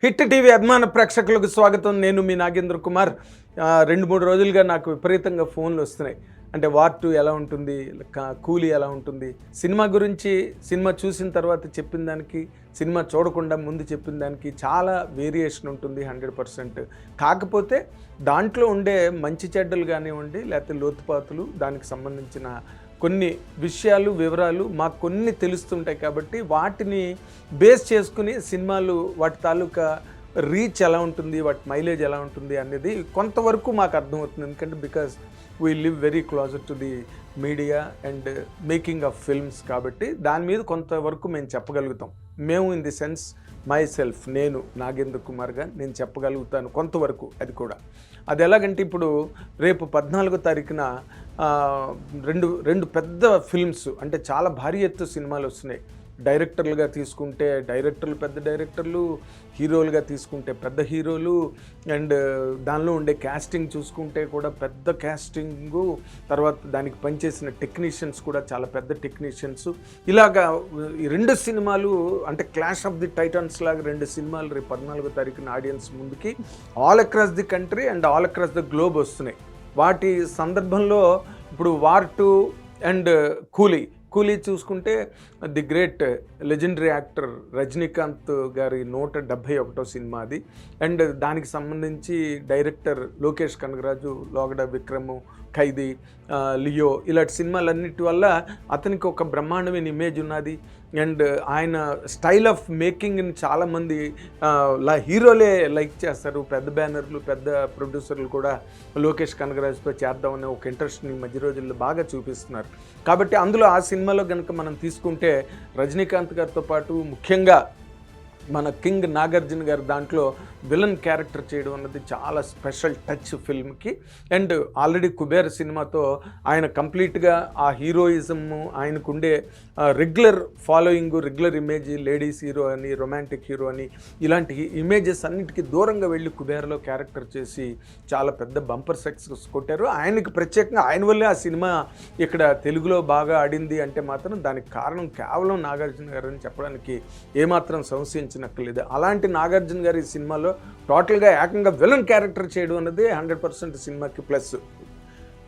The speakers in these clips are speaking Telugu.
హిట్ టీవీ అభిమాన ప్రేక్షకులకు స్వాగతం. నేను మీ నాగేంద్ర కుమార్. 2-3 రోజులుగా నాకు విపరీతంగా ఫోన్లు వస్తున్నాయి. అంటే వార్ 2 ఎలా ఉంటుంది, కూలీ ఎలా ఉంటుంది, సినిమా గురించి సినిమా చూసిన తర్వాత చెప్పిన దానికి సినిమా చూడకుండా ముందు చెప్పిన దానికి చాలా వేరియేషన్ ఉంటుంది 100%. కాకపోతే దాంట్లో ఉండే మంచి చెడ్డలు కానివ్వండి, లేకపోతే లోతుపాతులు, దానికి సంబంధించిన కొన్ని విషయాలు వివరాలు మాకు కొన్ని తెలుస్తుంటాయి. కాబట్టి వాటిని బేస్ చేసుకుని సినిమాలు వాటి తాలూకా రీచ్ ఎలా ఉంటుంది, వాటి మైలేజ్ ఎలా ఉంటుంది అనేది కొంతవరకు మాకు అర్థమవుతుంది. ఎందుకంటే because we live very closer to the media and making of films. కాబట్టి దాని మీద కొంతవరకు మేము చెప్పగలుగుతాం. మేము in the sense my self, నేను నాగేంద్ర కుమార్గా నేను చెప్పగలుగుతాను కొంతవరకు. అది కూడా అది ఎలాగంటే, ఇప్పుడు రేపు 14వ తారీఖున రెండు పెద్ద ఫిల్మ్స్, అంటే చాలా భారీ ఎత్తు సినిమాలు వస్తున్నాయి. డైరెక్టర్లుగా తీసుకుంటే డైరెక్టర్లు, పెద్ద డైరెక్టర్లు, హీరోలుగా తీసుకుంటే పెద్ద హీరోలు, అండ్ దానిలో ఉండే క్యాస్టింగ్ చూసుకుంటే కూడా పెద్ద క్యాస్టింగు, తర్వాత దానికి పనిచేసిన టెక్నీషియన్స్ కూడా చాలా పెద్ద టెక్నీషియన్స్. ఇలాగా ఈ 2 సినిమాలు అంటే క్లాష్ ఆఫ్ ది టైటన్స్ లాగా 2 సినిమాలు రేపు 14వ తారీఖున ఆడియన్స్ ముందుకి all across the country and all across the globe వస్తున్నాయి. వాటి సందర్భంలో ఇప్పుడు వార్ 2 అండ్ కూలీ చూసుకుంటే the great legendary actor Rajinikanth గారి 171వ సినిమా అది. అండ్ దానికి సంబంధించి డైరెక్టర్ లోకేష్ కనగరాజు, లోగడ విక్రము, ఖైదీ, లియో, ఇలాంటి సినిమాలన్నిటి వల్ల అతనికి ఒక బ్రహ్మాండమైన ఇమేజ్ ఉన్నది. అండ్ ఆయన స్టైల్ ఆఫ్ మేకింగ్ని చాలామంది హీరోలే లైక్ చేస్తారు. పెద్ద బ్యానర్లు, పెద్ద ప్రొడ్యూసర్లు కూడా లోకేష్ కనగరాజుతో చేద్దామనే ఒక ఇంట్రెస్ట్ని మధ్య రోజుల్లో బాగా చూపిస్తున్నారు. కాబట్టి అందులో ఆ సినిమాలో కనుక మనం తీసుకుంటే రజనీకాంత్ గారితో పాటు ముఖ్యంగా మన కింగ్ నాగార్జున గారు దాంట్లో విలన్ క్యారెక్టర్ చేయడం అన్నది చాలా స్పెషల్ టచ్ ఫిల్మ్కి. అండ్ ఆల్రెడీ కుబేర్ సినిమాతో ఆయన కంప్లీట్గా ఆ హీరోయిజము, ఆయనకుండే regular following, regular image, ladies hero అని, రొమాంటిక్ హీరో అని, ఇలాంటి ఇమేజెస్ అన్నిటికీ దూరంగా వెళ్ళి కుబేర్లో క్యారెక్టర్ చేసి చాలా పెద్ద బంపర్ సక్సెస్ కొట్టారు. ఆయనకి ప్రత్యేకంగా ఆయన వల్లే ఆ సినిమా ఇక్కడ తెలుగులో బాగా ఆడింది అంటే మాత్రం దానికి కారణం కేవలం నాగార్జున గారు అని చెప్పడానికి ఏమాత్రం సంశయించనక్కర్లేదు. అలాంటి నాగార్జున గారు ఈ సినిమాలో టోటల్గా ఏకంగా విలన్ క్యారెక్టర్ చేయడం అన్నది 100% సినిమాకి ప్లస్.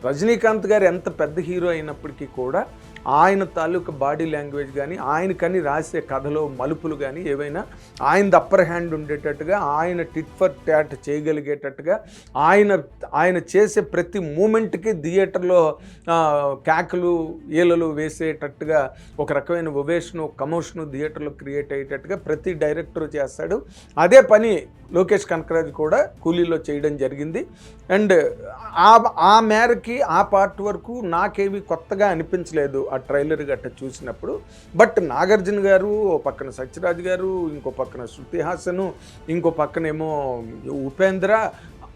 రజనీకాంత్ గారు ఎంత పెద్ద హీరో అయినప్పటికీ కూడా ఆయన తాలూకా బాడీ లాంగ్వేజ్ కానీ, ఆయనకని రాసే కథలో మలుపులు కానీ ఏవైనా ఆయనది అప్పర్ హ్యాండ్ ఉండేటట్టుగా, ఆయన టిట్ ఫర్ ట్యాట్ చేయగలిగేటట్టుగా, ఆయన చేసే ప్రతి మూమెంట్కి థియేటర్లో కేకలు ఈలలు వేసేటట్టుగా ఒక రకమైన ఒవేషను, కమోషను థియేటర్లో క్రియేట్ అయ్యేటట్టుగా ప్రతి డైరెక్టర్ చేస్తాడు. అదే పని లోకేష్ కనకరాజు కూడా కూలీలో చేయడం జరిగింది. అండ్ ఆ మేరకి ఆ పార్ట్ వరకు నాకేవి కొత్తగా అనిపించలేదు ఆ ట్రైలర్ గట్ట చూసినప్పుడు. బట్ నాగార్జున గారు, ఓ పక్కన సత్యరాజ్ గారు, ఇంకో పక్కన శృతి హాసను, ఇంకో పక్కనేమో ఉపేంద్ర,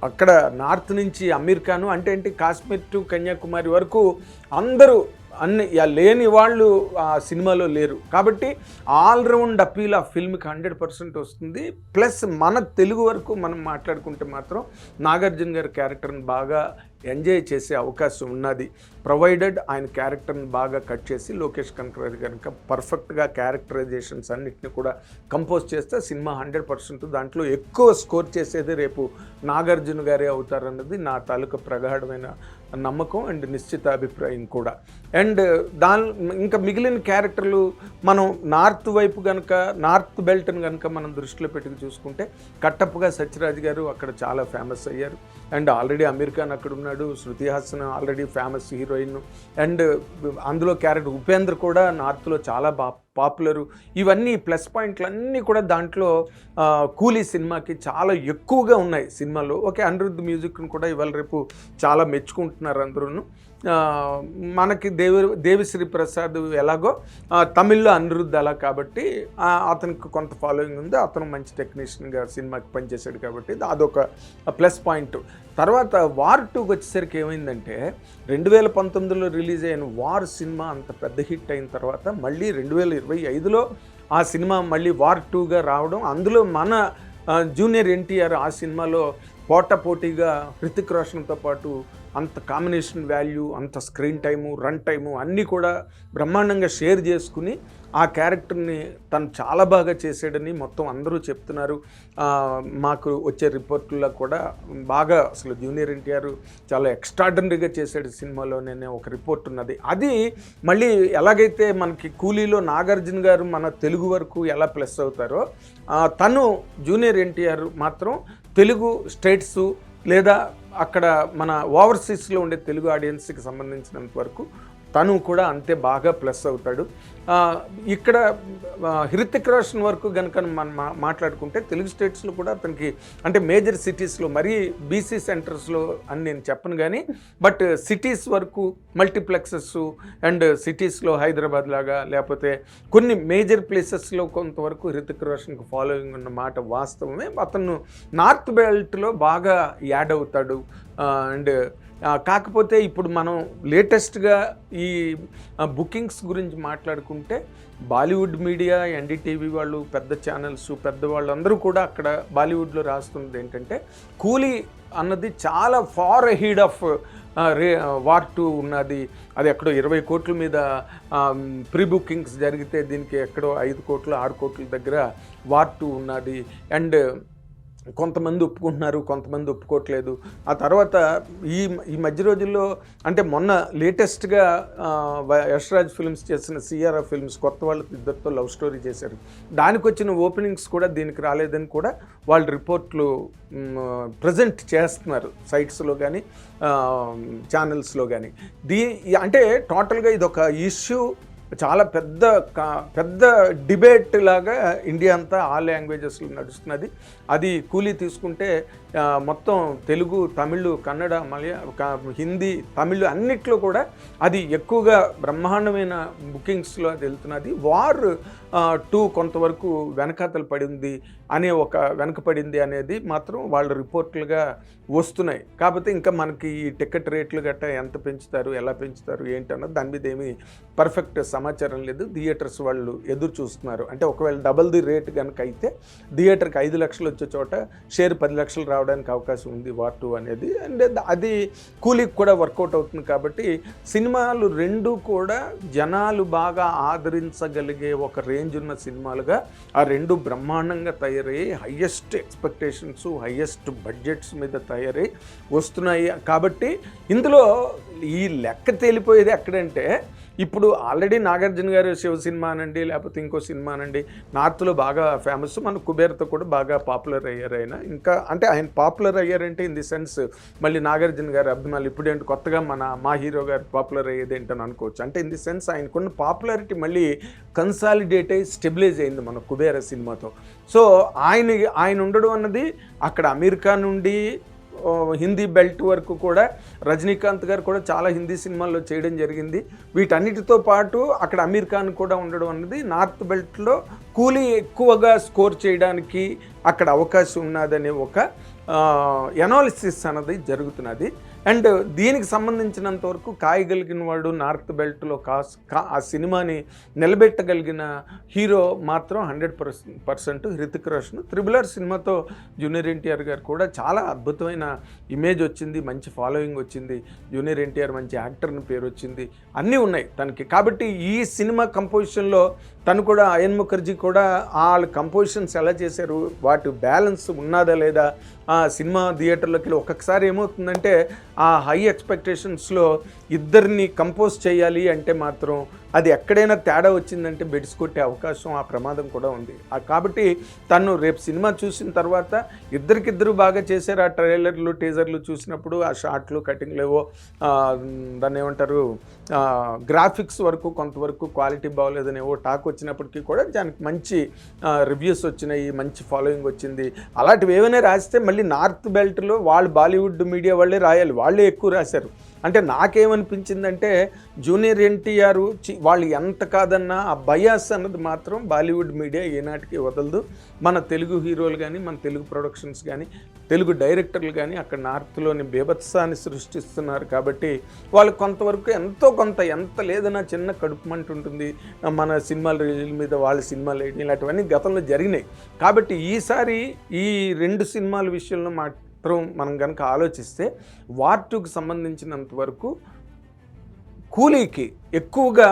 అక్కడ నార్త్ నుంచి అమీర్ ఖాను, అంటే ఏంటి కాశ్మీర్ టు కన్యాకుమారి వరకు అందరూ లేని వాళ్ళు ఆ సినిమాలో లేరు. కాబట్టి ఆల్రౌండ్ అపీల్ ఆ ఫిల్మ్కి 100% వస్తుంది. ప్లస్ మన తెలుగు వరకు మనం మాట్లాడుకుంటే మాత్రం నాగార్జున గారి క్యారెక్టర్ని బాగా ఎంజాయ్ చేసే అవకాశం ఉన్నది, ప్రొవైడెడ్ ఆయన క్యారెక్టర్ని బాగా కట్ చేసి లోకేష్ కనకరాజు కనుక పర్ఫెక్ట్గా క్యారెక్టరైజేషన్స్ అన్నిటిని కూడా కంపోజ్ చేస్తే సినిమా 100%. దాంట్లో ఎక్కువ స్కోర్ చేసేది రేపు నాగార్జున గారే అవుతారన్నది నా తాలూకా ప్రగాఢమైన నమ్మకం అండ్ నిశ్చిత అభిప్రాయం కూడా. అండ్ ఇంకా మిగిలిన క్యారెక్టర్లు మనం నార్త్ వైపు కనుక, నార్త్ బెల్ట్ని కనుక మనం దృష్టిలో పెట్టుకు చూసుకుంటే కట్టప్పగా సత్యరాజ్ గారు అక్కడ చాలా ఫేమస్ అయ్యారు. అండ్ ఆల్రెడీ అమీర్ ఖాన్ అక్కడ ఉన్నాడు, Shruti Haasan already famous heroine. And అందులో క్యారెక్టర్ ఉపేంద్ర కూడా నార్త్లో చాలా పాపులరు. ఇవన్నీ ప్లస్ పాయింట్లన్నీ కూడా దాంట్లో కూలీ సినిమాకి చాలా ఎక్కువగా ఉన్నాయి సినిమాలో. ఓకే, అనిరుద్ధ్ మ్యూజిక్ను కూడా ఇవాళ రేపు చాలా మెచ్చుకుంటున్నారు అందరూ. మనకి దేవిశ్రీ ప్రసాద్ ఎలాగో తమిళ్లో అనిరుద్ధ్ అలా, కాబట్టి అతనికి కొంత ఫాలోయింగ్ ఉంది. అతను మంచి టెక్నీషియన్గా సినిమాకి పనిచేశాడు కాబట్టి అదొక ప్లస్ పాయింట్. తర్వాత వార్ 2కి వచ్చేసరికి ఏమైందంటే, 2019లో రిలీజ్ అయిన వార్ సినిమా అంత పెద్ద హిట్ అయిన తర్వాత మళ్ళీ 2025లో ఆ సినిమా మళ్ళీ వార్ 2గా రావడం, అందులో మన జూనియర్ ఎన్టీఆర్ ఆ సినిమాలో పోటాపోటీగా హృతిక్ రోషన్తో పాటు అంత కాంబినేషన్ వాల్యూ, అంత స్క్రీన్ టైము, రన్ టైము అన్నీ కూడా బ్రహ్మాండంగా షేర్ చేసుకుని ఆ క్యారెక్టర్ని తను చాలా బాగా చేసాడని మొత్తం అందరూ చెప్తున్నారు. మాకు వచ్చే రిపోర్టుల్లో కూడా బాగా అసలు జూనియర్ ఎన్టీఆర్ చాలా ఎక్స్ట్రాడినరీగా చేశాడు సినిమాలోనే ఒక రిపోర్ట్ ఉన్నది. అది మళ్ళీ ఎలాగైతే మనకి కూలీలో నాగార్జున గారు మన తెలుగు వరకు ఎలా ప్లస్ అవుతారో, తను జూనియర్ ఎన్టీఆర్ మాత్రం తెలుగు స్టేట్సు లేదా అక్కడ మన ఓవర్సీస్లో ఉండే తెలుగు ఆడియన్స్కి సంబంధించినంత వరకు తను కూడా అంతే బాగా ప్లస్ అవుతాడు. ఇక్కడ హృతిక్ రోషన్ వరకు కనుక మనం మాట్లాడుకుంటే తెలుగు స్టేట్స్లో కూడా అతనికి అంటే మేజర్ సిటీస్లో మరీ బీసీ సెంటర్స్లో అని నేను చెప్పను కానీ, బట్ సిటీస్ వరకు మల్టీప్లెక్సెస్ అండ్ సిటీస్లో హైదరాబాద్ లాగా లేకపోతే కొన్ని మేజర్ ప్లేసెస్లో కొంతవరకు హృతిక్ రోషన్కి ఫాలోయింగ్ ఉన్న మాట వాస్తవమే. అతను నార్త్ బెల్ట్లో బాగా యాడ్ అవుతాడు. అండ్ కాకపోతే ఇప్పుడు మనం లేటెస్ట్గా ఈ బుకింగ్స్ గురించి మాట్లాడుకుంటే బాలీవుడ్ మీడియా, ఎన్డీటీవీ వాళ్ళు, పెద్ద ఛానల్స్, పెద్దవాళ్ళు అందరూ కూడా అక్కడ బాలీవుడ్లో రాస్తున్నది ఏంటంటే కూలీ అన్నది చాలా ఫార్ అహీడ్ ఆఫ్ వార్ 2 ఉన్నది. అది ఎక్కడో 20 కోట్ల మీద ప్రీ బుకింగ్స్ జరిగితే దీనికి ఎక్కడో 5 కోట్లు 6 కోట్ల దగ్గర వార్ 2 ఉన్నది. అండ్ కొంతమంది ఒప్పుకుంటున్నారు, కొంతమంది ఒప్పుకోవట్లేదు. ఆ తర్వాత ఈ మధ్య రోజుల్లో అంటే మొన్న లేటెస్ట్గా యశ్రాజ్ ఫిల్మ్స్ చేసిన సిఆర్ఆర్ ఫిల్మ్స్ కొత్త వాళ్ళు ఇద్దరితో లవ్ స్టోరీ చేశారు. దానికి వచ్చిన ఓపెనింగ్స్ కూడా దీనికి రాలేదని కూడా వాళ్ళు రిపోర్ట్లు ప్రజెంట్ చేస్తున్నారు సైట్స్లో కానీ ఛానల్స్లో కానీ. అంటే టోటల్గా ఇదొక ఇష్యూ, చాలా పెద్ద డిబేట్ లాగా ఇండియా అంతా ఆల్ లాంగ్వేజెస్లో నడుస్తున్నది. అది కూలీ తీసుకుంటే మొత్తం తెలుగు, తమిళ్, కన్నడ, హిందీ, తమిళ్ అన్నిట్లో కూడా అది ఎక్కువగా బ్రహ్మాండమైన బుకింగ్స్లో అది వెళ్తున్నది. వార్ 2 కొంతవరకు వెనకాతలు పడింది వెనకపడింది అనేది మాత్రం వాళ్ళ రిపోర్ట్లుగా వస్తున్నాయి. కాకపోతే ఇంకా మనకి ఈ టికెట్ రేట్లు గట్టా ఎంత పెంచుతారు, ఎలా పెంచుతారు ఏంటన్నది దాని మీద ఏమీ పర్ఫెక్ట్ సమాచారం లేదు. థియేటర్స్ వాళ్ళు ఎదురు చూస్తున్నారు. అంటే ఒకవేళ డబుల్ ది రేట్ కనుక అయితే థియేటర్కి 5 లక్షలు వచ్చే చోట షేర్ 10 లక్షలు రావడానికి అవకాశం ఉంది వార్ 2 అనేది. అండ్ అది కూలీకి కూడా వర్కౌట్ అవుతుంది. కాబట్టి సినిమాలు రెండు కూడా జనాలు బాగా ఆదరించగలిగే ఒక రేంజ్ ఉన్న సినిమాలుగా ఆ రెండు బ్రహ్మాండంగా తయారయ్యి హయ్యెస్ట్ ఎక్స్పెక్టేషన్స్, హయ్యెస్ట్ బడ్జెట్స్ మీద తయారై వస్తున్నాయి. కాబట్టి ఇందులో ఈ లెక్క తేలిపోయేది ఎక్కడంటే, ఇప్పుడు ఆల్రెడీ నాగార్జున గారు శివ సినిమా అనండి లేకపోతే ఇంకో సినిమా అనండి నార్త్లో బాగా ఫేమస్. మన కుబేర్తో కూడా బాగా పాపులర్ అయ్యారు ఆయన. ఇంకా అంటే ఆయన పాపులర్ అయ్యారంటే ఇన్ ది సెన్స్ మళ్ళీ నాగార్జున గారు అభిమానులు ఇప్పుడేంటి కొత్తగా మా హీరో గారు పాపులర్ అయ్యేది ఏంటని అనుకోవచ్చు. అంటే ఇన్ ది సెన్స్ ఆయనకున్న పాపులారిటీ మళ్ళీ కన్సాలిడేట్ అయ్యి స్టెబిలైజ్ అయింది మన కుబేర సినిమాతో. సో ఆయన ఉండడం అన్నది అక్కడ అమెరికా నుండి హిందీ బెల్ట్ వరకు కూడా రజనీకాంత్ గారు కూడా చాలా హిందీ సినిమాల్లో చేయడం జరిగింది. వీటన్నిటితో పాటు అక్కడ అమీర్ ఖాన్ కూడా ఉండడం అన్నది నార్త్ బెల్ట్లో కూలీ ఎక్కువగా స్కోర్ చేయడానికి అక్కడ అవకాశం ఉన్నదనే ఒక ఎనాలిసిస్ అన్నది జరుగుతున్నది. అండ్ దీనికి సంబంధించినంత వరకు కాయగలిగిన వాడు నార్త్ బెల్ట్లో ఆ సినిమాని నిలబెట్టగలిగిన హీరో మాత్రం 100% హృతిక్ రోషన్. త్రిబుల్ సినిమాతో జూనియర్ ఎన్టీఆర్ గారు కూడా చాలా అద్భుతమైన ఇమేజ్ వచ్చింది, మంచి ఫాలోయింగ్ వచ్చింది. జూనియర్ ఎన్టీఆర్ మంచి యాక్టర్ని పేరు వచ్చింది, అన్నీ ఉన్నాయి తనకి. కాబట్టి ఈ సినిమా కంపోజిషన్లో తను కూడా అయన్ ముఖర్జీ కూడా వాళ్ళ కంపోజిషన్స్ ఎలా చేశారు, వాటి బ్యాలెన్స్ ఉన్నదా లేదా, ఆ సినిమా థియేటర్లోకి వెళ్ళి ఒక్కొక్కసారి ఏమవుతుందంటే ఆ హై ఎక్స్పెక్టేషన్స్లో ఇద్దరిని కంపోజ్ చేయాలి అంటే మాత్రం అది ఎక్కడైనా తేడా వచ్చిందంటే బెడ్స్ కొట్టే అవకాశం, ఆ ప్రమాదం కూడా ఉంది. కాబట్టి తను రేపు సినిమా చూసిన తర్వాత ఇద్దరికిద్దరు బాగా చేశారు. ఆ ట్రైలర్లు టీజర్లు చూసినప్పుడు ఆ షార్ట్లు కటింగ్లేవో దాన్ని ఏమంటారు గ్రాఫిక్స్ వరకు కొంతవరకు క్వాలిటీ బాగోలేదనేవో టాక్ వచ్చినప్పటికీ కూడా దానికి మంచి రివ్యూస్ వచ్చినాయి, మంచి ఫాలోయింగ్ వచ్చింది. అలాంటివి ఏమైనా రాస్తే మళ్ళీ నార్త్ బెల్ట్లో వాళ్ళు బాలీవుడ్ మీడియా వాళ్ళే రాయాలి, వాళ్ళే ఎక్కువ రాశారు. అంటే నాకేమనిపించిందంటే జూనియర్ ఎన్టీఆర్ వాళ్ళు ఎంత కాదన్నా ఆ బయాస్ అన్నది మాత్రం బాలీవుడ్ మీడియా ఏనాటికి వదలదు. మన తెలుగు హీరోలు కానీ, మన తెలుగు ప్రొడక్షన్స్ కానీ, తెలుగు డైరెక్టర్లు కానీ అక్కడ నార్త్లోని బీభత్సాన్ని సృష్టిస్తున్నారు. కాబట్టి వాళ్ళు కొంతవరకు ఎంతో కొంత ఎంత లేదన్నా చిన్న కడుపు మంట ఉంటుంది మన సినిమాల రిలీజ్ మీద, వాళ్ళ సినిమాలు వేయడం ఇలాంటివన్నీ గతంలో జరిగినాయి. కాబట్టి ఈసారి ఈ 2 సినిమాల విషయంలో మనం కనుక ఆలోచిస్తే వార్ 2కి సంబంధించినంత వరకు కూలీకి ఎక్కువగా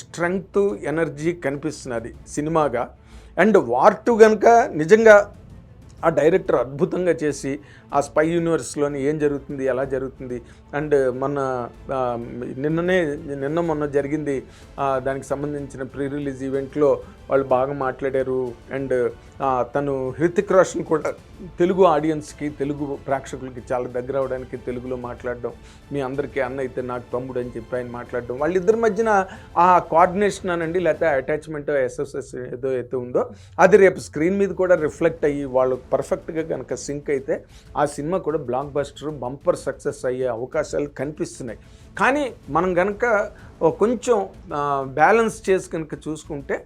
స్ట్రెంగ్త్ ఎనర్జీ కనిపిస్తున్నది సినిమాగా. అండ్ వార్ 2 కనుక నిజంగా ఆ డైరెక్టర్ అద్భుతంగా చేసి ఆ స్పై యూనివర్స్లోని ఏం జరుగుతుంది, ఎలా జరుగుతుంది, అండ్ నిన్న మొన్న జరిగింది దానికి సంబంధించిన ప్రీ రిలీజ్ ఈవెంట్లో వాళ్ళు బాగా మాట్లాడారు. అండ్ తను హృతిక్ రోషన్ కూడా తెలుగు ఆడియన్స్కి, తెలుగు ప్రేక్షకులకి చాలా దగ్గర అవడానికి తెలుగులో మాట్లాడడం, మీ అందరికీ అన్న అయితే నాకు తమ్ముడు అని చెప్పి ఆయన మాట్లాడడం, వాళ్ళిద్దరి మధ్యన ఆ కోఆర్డినేషన్ అనండి లేకపోతే అటాచ్మెంట్ ఎస్ఎస్ఎస్ ఏదో అయితే ఉందో అది రేపు స్క్రీన్ మీద కూడా రిఫ్లెక్ట్ అయ్యి వాళ్ళు పర్ఫెక్ట్గా కనుక సింక్ అయితే ఆ సినిమా కూడా బ్లాక్ బస్టర్ బంపర్ సక్సెస్ అయ్యే అవకాశాలు కనిపిస్తున్నాయి. కానీ మనం కనుక కొంచెం బ్యాలెన్స్ చేసి కనుక చూసుకుంటే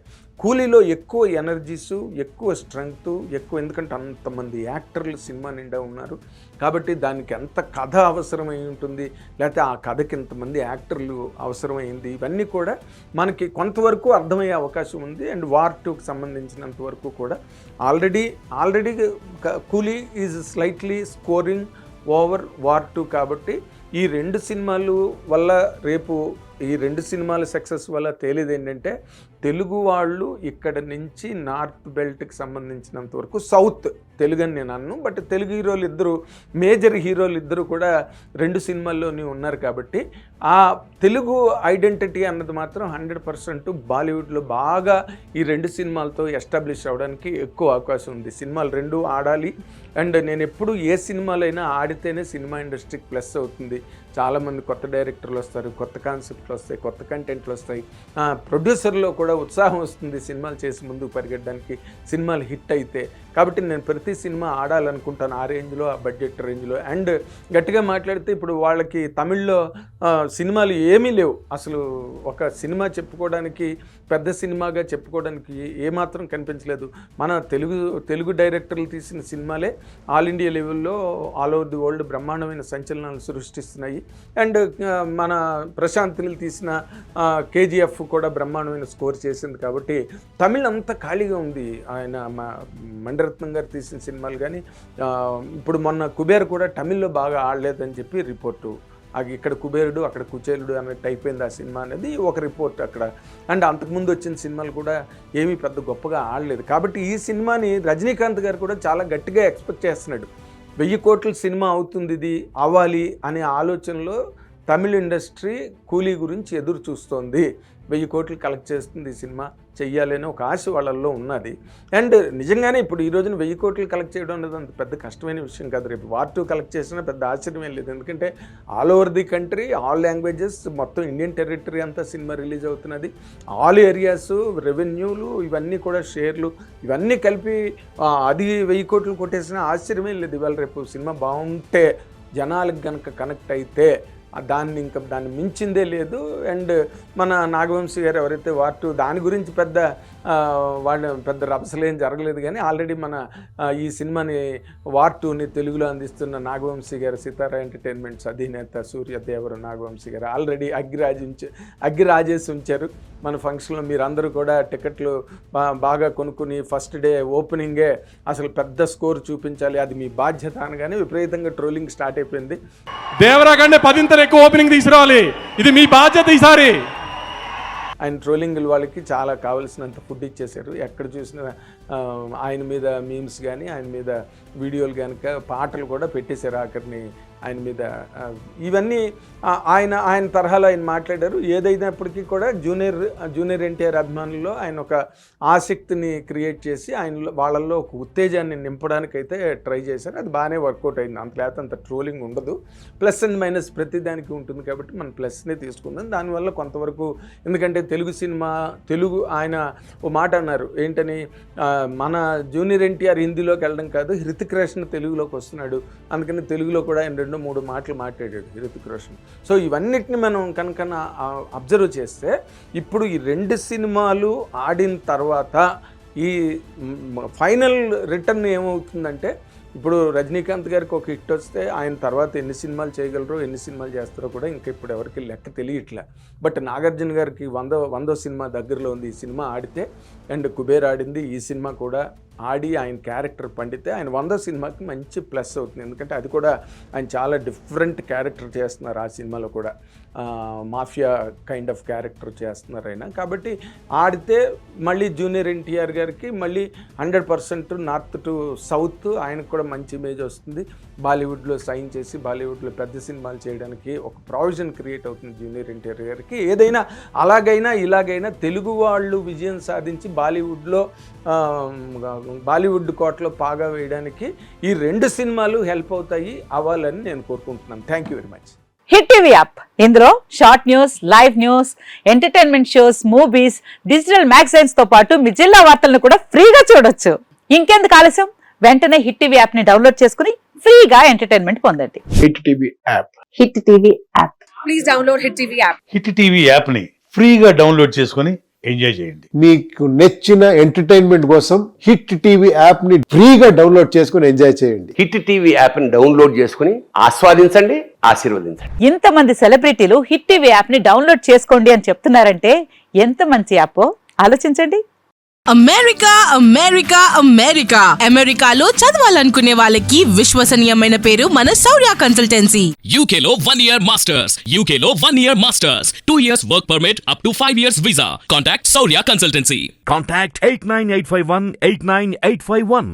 కూలీలో ఎక్కువ ఎనర్జీసు, ఎక్కువ స్ట్రెంగ్త్, ఎక్కువ, ఎందుకంటే అంతమంది యాక్టర్లు సినిమా నిండా ఉన్నారు కాబట్టి దానికి ఎంత కథ అవసరమై ఉంటుంది, లేకపోతే ఆ కథకి ఎంతమంది యాక్టర్లు అవసరమైంది, ఇవన్నీ కూడా మనకి కొంతవరకు అర్థమయ్యే అవకాశం ఉంది. అండ్ వార్ 2కి సంబంధించినంత వరకు కూడా ఆల్రెడీ కూలీ is slightly scoring over war 2 కాబట్టి ఈ 2 సినిమాలు వల్ల రేపు ఈ 2 సినిమాల సక్సెస్ వల్ల తేలేది ఏంటంటే తెలుగు వాళ్ళు ఇక్కడ నుంచి నార్త్ బెల్ట్కి సంబంధించినంత వరకు సౌత్ తెలుగు అని నేను అన్ను, బట్ తెలుగు హీరోలు ఇద్దరు, మేజర్ హీరోలు ఇద్దరు కూడా 2 సినిమాల్లోనే ఉన్నారు కాబట్టి ఆ తెలుగు ఐడెంటిటీ అన్నది మాత్రం 100% బాలీవుడ్లో బాగా ఈ 2 సినిమాలతో ఎస్టాబ్లిష్ అవ్వడానికి ఎక్కువ అవకాశం ఉంది. సినిమాలు 2 ఆడాలి. అండ్ నేను ఎప్పుడు ఏ సినిమాలైనా ఆడితేనే సినిమా ఇండస్ట్రీకి ప్లస్ అవుతుంది. చాలామంది కొత్త డైరెక్టర్లు వస్తారు, కొత్త కాన్సెప్ట్లు వస్తాయి, కొత్త కంటెంట్లు వస్తాయి, ప్రొడ్యూసర్లో కూడా ఉత్సాహం వస్తుంది సినిమాలు చేసి ముందుకు పరిగెట్టడానికి, సినిమాలు హిట్ అయితే. కాబట్టి నేను ప్రతి సినిమా ఆడాలనుకుంటాను ఆ రేంజ్లో, ఆ బడ్జెట్ రేంజ్లో. అండ్ గట్టిగా మాట్లాడితే ఇప్పుడు వాళ్ళకి తమిళ్లో సినిమాలు ఏమీ లేవు అసలు. ఒక సినిమా చెప్పుకోవడానికి, పెద్ద సినిమాగా చెప్పుకోవడానికి ఏమాత్రం కనిపించలేదు. మన తెలుగు డైరెక్టర్లు తీసిన సినిమాలే ఆల్ ఇండియా లెవెల్లో ఆల్ ఓవర్ ది వరల్డ్ బ్రహ్మాండమైన సంచలనాలు సృష్టిస్తున్నాయి. అండ్ మన ప్రశాంత్ నీల్ తీసిన కేజీఎఫ్ కూడా బ్రహ్మాండమైన స్కోర్ చేసింది. కాబట్టి తమిళ్ అంతా ఖాళీగా ఉంది. ఆయన మణిరత్నం గారు తీసిన సినిమాలు కానీ ఇప్పుడు మొన్న కుబేర్ కూడా తమిళ్లో బాగా ఆడలేదని చెప్పి రిపోర్టు. ఇక్కడ కుబేరుడు అక్కడ కుచేలుడు అన్నట్టు అయిపోయింది ఆ సినిమా అనేది ఒక రిపోర్ట్ అక్కడ. అండ్ అంతకుముందు వచ్చిన సినిమాలు కూడా ఏమీ పెద్ద గొప్పగా ఆడలేదు. కాబట్టి ఈ సినిమాని రజనీకాంత్ గారు కూడా చాలా గట్టిగా ఎక్స్పెక్ట్ చేస్తున్నాడు. 1000 కోట్ల సినిమా అవుతుంది, ఇది అవ్వాలి అనే ఆలోచనలో తమిళ ఇండస్ట్రీ కూలీ గురించి ఎదురు చూస్తోంది. 1000 కోట్లు కలెక్ట్ చేస్తుంది ఈ సినిమా, చెయ్యాలని ఒక ఆశ వాళ్ళల్లో ఉన్నది. అండ్ నిజంగానే ఇప్పుడు ఈ రోజున 1000 కోట్లు కలెక్ట్ చేయడం అనేది అంత పెద్ద కష్టమైన విషయం కాదు. రేపు వార్ 2 కలెక్ట్ చేసినా పెద్ద ఆశ్చర్యం లేదు. ఎందుకంటే all over the country, all languages, మొత్తం ఇండియన్ టెరిటరీ అంతా సినిమా రిలీజ్ అవుతున్నది. ఆల్ ఏరియాస్, రెవెన్యూలు, ఇవన్నీ కూడా షేర్లు, ఇవన్నీ కలిపి అది 1000 కోట్లు కొట్టేసినా ఆశ్చర్యమే లేదు. ఇవాళ రేపు సినిమా బాగుంటే, జనాలకు కనుక కనెక్ట్ అయితే దాన్ని మించిందే లేదు. అండ్ మన నాగవంశీ గారు ఎవరైతే వార్ 2 దాని గురించి పెద్ద రభసలేం జరగలేదు. కానీ ఆల్రెడీ మన ఈ సినిమాని వార్ 2ని తెలుగులో అందిస్తున్న నాగవంశీ గారు, సితారా ఎంటర్టైన్మెంట్స్ అధినేత సూర్యదేవర నాగవంశీ గారు ఆల్రెడీ అగ్గిరాజేసి ఉంచారు. మన ఫంక్షన్లో మీరందరూ కూడా టికెట్లు బాగా కొనుక్కుని ఫస్ట్ డే ఓపెనింగే అసలు పెద్ద స్కోర్ చూపించాలి, అది మీ బాధ్యత అనగానే విపరీతంగా ట్రోలింగ్ స్టార్ట్ అయిపోయింది. దేవరా కంటే 10 ఎక్కువ ఓపెనింగ్ తీసుకురావాలి, ఇది మీ బాధ్యత ఈసారి. ఆయన ట్రోలింగ్ వాళ్ళకి చాలా కావాల్సినంత ఫుడ్ ఇచ్చేశారు. ఎక్కడ చూసినా ఆయన మీద మీమ్స్ కానీ, ఆయన మీద వీడియోలు కనుక, పాటలు కూడా పెట్టేశారు ఆఖరిని ఆయన మీద. ఇవన్నీ ఆయన తరహాలో ఆయన మాట్లాడారు. ఏదైనప్పటికీ కూడా జూనియర్ ఎన్టీఆర్ అభిమానుల్లో ఆయన ఒక ఆసక్తిని క్రియేట్ చేసి వాళ్ళల్లో ఒక ఉత్తేజాన్ని నింపడానికైతే ట్రై చేశారు. అది బాగానే వర్కౌట్ అయింది. లేకపోతే అంత ట్రోలింగ్ ఉండదు. ప్లస్ అండ్ మైనస్ ప్రతిదానికి ఉంటుంది కాబట్టి మనం ప్లస్నే తీసుకుందాం. దానివల్ల కొంతవరకు, ఎందుకంటే తెలుగు ఆయన ఓ మాట అన్నారు ఏంటని, మన జూనియర్ ఎన్టీఆర్ హిందీలోకి వెళ్ళడం కాదు, హృతిక్ రోషన్ తెలుగులోకి వస్తున్నాడు, అందుకని తెలుగులో కూడా ఆయన 2-3 మాటలు మాట్లాడాడు హృతిక్ రోషన్. సో ఇవన్నిటిని మనం కనుక అబ్జర్వ్ చేస్తే ఇప్పుడు ఈ 2 సినిమాలు ఆడిన తర్వాత ఈ ఫైనల్ రిటర్న్ ఏమవుతుందంటే, ఇప్పుడు రజనీకాంత్ గారికి ఒక హిట్ వస్తే ఆయన తర్వాత ఎన్ని సినిమాలు చేయగలరో, ఎన్ని సినిమాలు చేస్తారో కూడా ఇంకా ఇప్పుడు ఎవరికి లెక్క తెలియట్లే. బట్ నాగార్జున గారికి 100వ సినిమా దగ్గరలో ఉంది. ఈ సినిమా ఆడితే, అండ్ కుబేర్ ఆడింది, ఈ సినిమా కూడా ఆడి ఆయన క్యారెక్టర్ పండితే ఆయన 100 సినిమాకి మంచి ప్లస్ అవుతుంది. ఎందుకంటే అది కూడా ఆయన చాలా డిఫరెంట్ క్యారెక్టర్ చేస్తున్నారు ఆ సినిమాలో కూడా, మాఫియా కైండ్ ఆఫ్ క్యారెక్టర్ చేస్తున్నారు ఆయన. కాబట్టి ఆడితే మళ్ళీ జూనియర్ ఎన్టీఆర్ గారికి మళ్ళీ 100% నార్త్ టు సౌత్ ఆయనకు కూడా మంచి ఇమేజ్ వస్తుంది. బాలీవుడ్లో సైన్ చేసి బాలీవుడ్లో పెద్ద సినిమాలు చేయడానికి ఒక ప్రావిజన్ క్రియేట్ అవుతుంది జూనియర్ ఎన్టీఆర్ గారికి. ఏదైనా అలాగైనా ఇలాగైనా తెలుగు వాళ్ళు విజయం సాధించి బాలీవుడ్ కోటలో పాగా వేయడానికి ఈ 2 సినిమాలు హెల్ప్ అవుతాయి అవ్వాలని నేను కోరుకుంటున్నాను. Thank you very much. Hit TV app, ఇందులో short news, live news, entertainment shows, movies, digital magazines తో పాటు మీ జిల్లా వార్తలను కూడా ఫ్రీగా చూడొచ్చు. ఇంకెందుకు ఆలస్యం, వెంటనే హిట్ టీవీ యాప్ ని డౌన్లోడ్ చేసుకుని ఫ్రీగా ఎంటర్టైన్మెంట్ పొందండి. Hit TV app. Hit TV app. Please download hit TV app. Hit TV యాప్ని ఫ్రీగా డౌన్లోడ్ చేసుకొని ఎంజాయ్ చేయండి. మీకు నచ్చిన ఎంటర్టైన్మెంట్ కోసం హిట్ టీవీ యాప్ ని ఫ్రీగా డౌన్లోడ్ చేసుకుని ఎంజాయ్ చేయండి. హిట్ టీవీ యాప్ ని డౌన్లోడ్ చేసుకుని ఆస్వాదించండి, ఆశీర్వదించండి. ఇంతమంది సెలబ్రిటీలు హిట్ టీవీ యాప్ ని డౌన్లోడ్ చేసుకోండి అని చెప్తున్నారంటే ఎంత మంచి యాప్ ఆలోచించండి. అమెరికా అమెరికా అమెరికా అమెరికాలో చదవాలనుకునే వాళ్ళకి విశ్వసనీయమైన పేరు మన శౌర్య కన్సల్టెన్సీ. UK లో 1 year masters. UK లో 1 year masters. 2 years work permit up to 5 years visa. Contact Saurya Consultancy. Contact 89851 89851.